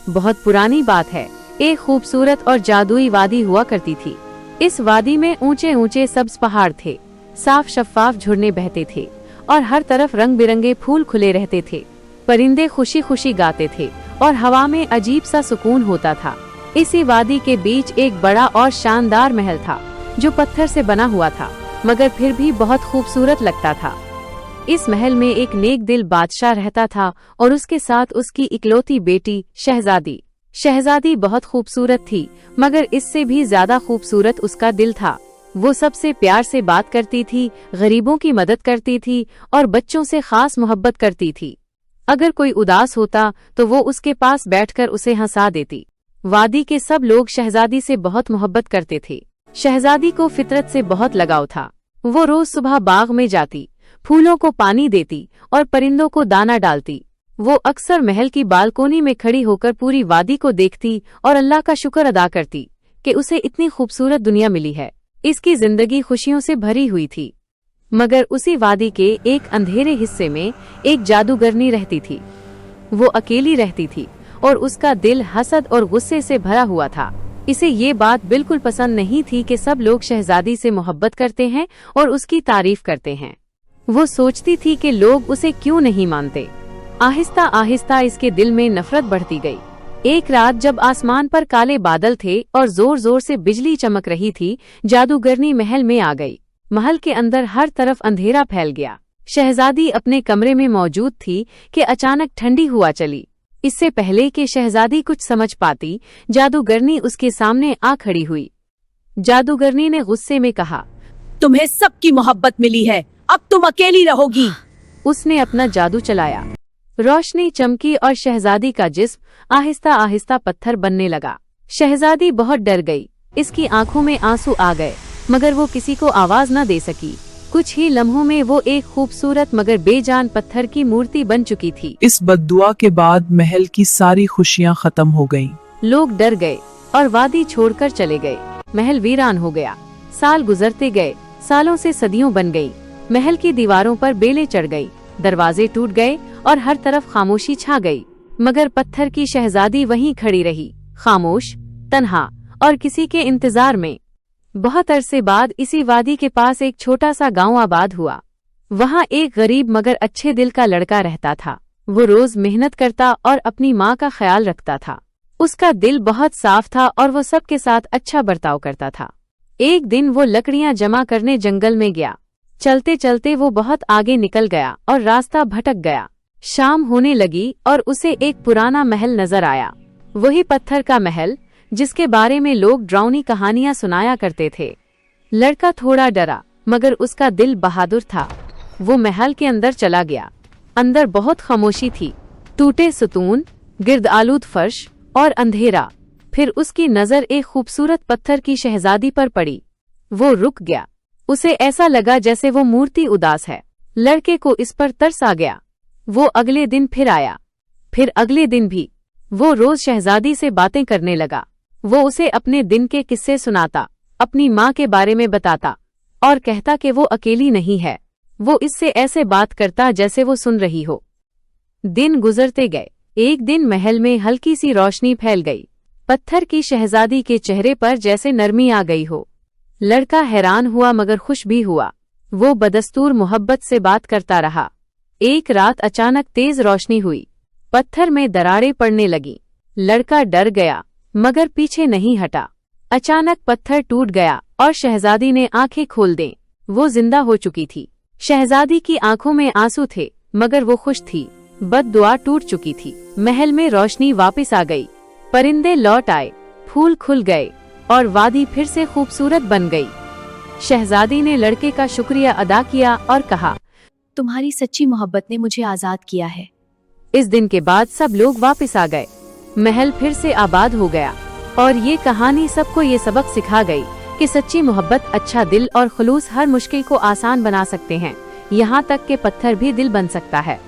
बहुत पुरानी बात है। एक खूबसूरत और जादुई वादी हुआ करती थी। इस वादी में ऊंचे ऊंचे सब्ज पहाड़ थे, साफ शफाफ झरने बहते थे और हर तरफ रंग बिरंगे फूल खुले रहते थे। परिंदे खुशी खुशी गाते थे और हवा में अजीब सा सुकून होता था। इसी वादी के बीच एक बड़ा और शानदार महल था जो पत्थर से बना हुआ था, मगर फिर भी बहुत खूबसूरत लगता था। इस महल में एक नेक दिल बादशाह रहता था और उसके साथ उसकी इकलौती बेटी शहजादी। शहजादी बहुत खूबसूरत थी, मगर इससे भी ज्यादा खूबसूरत उसका दिल था। वो सबसे प्यार से बात करती थी, गरीबों की मदद करती थी और बच्चों से खास मोहब्बत करती थी। अगर कोई उदास होता तो वो उसके पास बैठकर उसे हंसा देती। वादी के सब लोग शहजादी से बहुत मोहब्बत करते थे। शहजादी को फितरत से बहुत लगाव था। वो रोज सुबह बाग में जाती, फूलों को पानी देती और परिंदों को दाना डालती। वो अक्सर महल की बालकोनी में खड़ी होकर पूरी वादी को देखती और अल्लाह का शुक्र अदा करती कि उसे इतनी खूबसूरत दुनिया मिली है। इसकी जिंदगी खुशियों से भरी हुई थी। मगर उसी वादी के एक अंधेरे हिस्से में एक जादूगरनी रहती थी। वो अकेली रहती थी और उसका दिल हसद और गुस्से से भरा हुआ था। इसे ये बात बिल्कुल पसंद नहीं थी कि सब लोग शहजादी से मोहब्बत करते हैं और उसकी तारीफ करते हैं। वो सोचती थी कि लोग उसे क्यों नहीं मानते। आहिस्ता आहिस्ता इसके दिल में नफरत बढ़ती गई। एक रात जब आसमान पर काले बादल थे और जोर जोर से बिजली चमक रही थी, जादूगरनी महल में आ गई। महल के अंदर हर तरफ अंधेरा फैल गया। शहजादी अपने कमरे में मौजूद थी कि अचानक ठंडी हुआ चली। इससे पहले कि शहजादी कुछ समझ पाती, जादूगरनी उसके सामने आ खड़ी हुई। जादूगरनी ने गुस्से में कहा, तुम्हें सबकी मोहब्बत मिली है, अब तुम अकेली रहोगी। उसने अपना जादू चलाया। रोशनी चमकी और शहजादी का जिस्म आहिस्ता आहिस्ता पत्थर बनने लगा। शहजादी बहुत डर गई। इसकी आंखों में आंसू आ गए, मगर वो किसी को आवाज न दे सकी। कुछ ही लम्हों में वो एक खूबसूरत मगर बेजान पत्थर की मूर्ति बन चुकी थी। इस बद्दुआ के बाद महल की सारी खुशियां खत्म हो गईं। लोग डर गए और वादी छोड़कर चले गए। महल वीरान हो गया। साल गुजरते गए, सालों से सदियों बन गई। महल की दीवारों पर बेलें चढ़ गई, दरवाजे टूट गए और हर तरफ खामोशी छा गई। मगर पत्थर की शहजादी वहीं खड़ी रही, खामोश, तन्हा और किसी के इंतजार में। बहुत अरसे बाद इसी वादी के पास एक छोटा सा गांव आबाद हुआ। वहां एक गरीब मगर अच्छे दिल का लड़का रहता था। वो रोज मेहनत करता और अपनी माँ का ख्याल रखता था। उसका दिल बहुत साफ था और वो सबके साथ अच्छा बर्ताव करता था। एक दिन वो लकड़ियां जमा करने जंगल में गया। चलते चलते वो बहुत आगे निकल गया और रास्ता भटक गया। शाम होने लगी और उसे एक पुराना महल नजर आया। वही पत्थर का महल जिसके बारे में लोग डरावनी कहानियां सुनाया करते थे। लड़का थोड़ा डरा, मगर उसका दिल बहादुर था। वो महल के अंदर चला गया। अंदर बहुत खामोशी थी, टूटे सुतून, गिर्द आलूद फर्श और अंधेरा। फिर उसकी नजर एक खूबसूरत पत्थर की शहजादी पर पड़ी। वो रुक गया। उसे ऐसा लगा जैसे वो मूर्ति उदास है। लड़के को इस पर तरस आ गया। वो अगले दिन फिर आया, फिर अगले दिन भी। वो रोज शहजादी से बातें करने लगा। वो उसे अपने दिन के किस्से सुनाता, अपनी माँ के बारे में बताता और कहता कि वो अकेली नहीं है। वो इससे ऐसे बात करता जैसे वो सुन रही हो। दिन गुजरते गए। एक दिन महल में हल्की सी रोशनी फैल गई। पत्थर की शहजादी के चेहरे पर जैसे नरमी आ गई हो। लड़का हैरान हुआ मगर खुश भी हुआ। वो बदस्तूर मोहब्बत से बात करता रहा। एक रात अचानक तेज रोशनी हुई। पत्थर में दरारें पड़ने लगी। लड़का डर गया मगर पीछे नहीं हटा। अचानक पत्थर टूट गया और शहजादी ने आंखें खोल दें। वो जिंदा हो चुकी थी। शहजादी की आंखों में आंसू थे, मगर वो खुश थी। बद्दुआ टूट चुकी थी। महल में रोशनी वापस आ गई। परिंदे लौट आए, फूल खुल गए और वादी फिर से खूबसूरत बन गई। शहजादी ने लड़के का शुक्रिया अदा किया और कहा, तुम्हारी सच्ची मोहब्बत ने मुझे आजाद किया है। इस दिन के बाद सब लोग वापस आ गए। महल फिर से आबाद हो गया और ये कहानी सबको ये सबक सिखा गई कि सच्ची मोहब्बत, अच्छा दिल और खुलूस हर मुश्किल को आसान बना सकते हैं। यहाँ तक कि पत्थर भी दिल बन सकता है।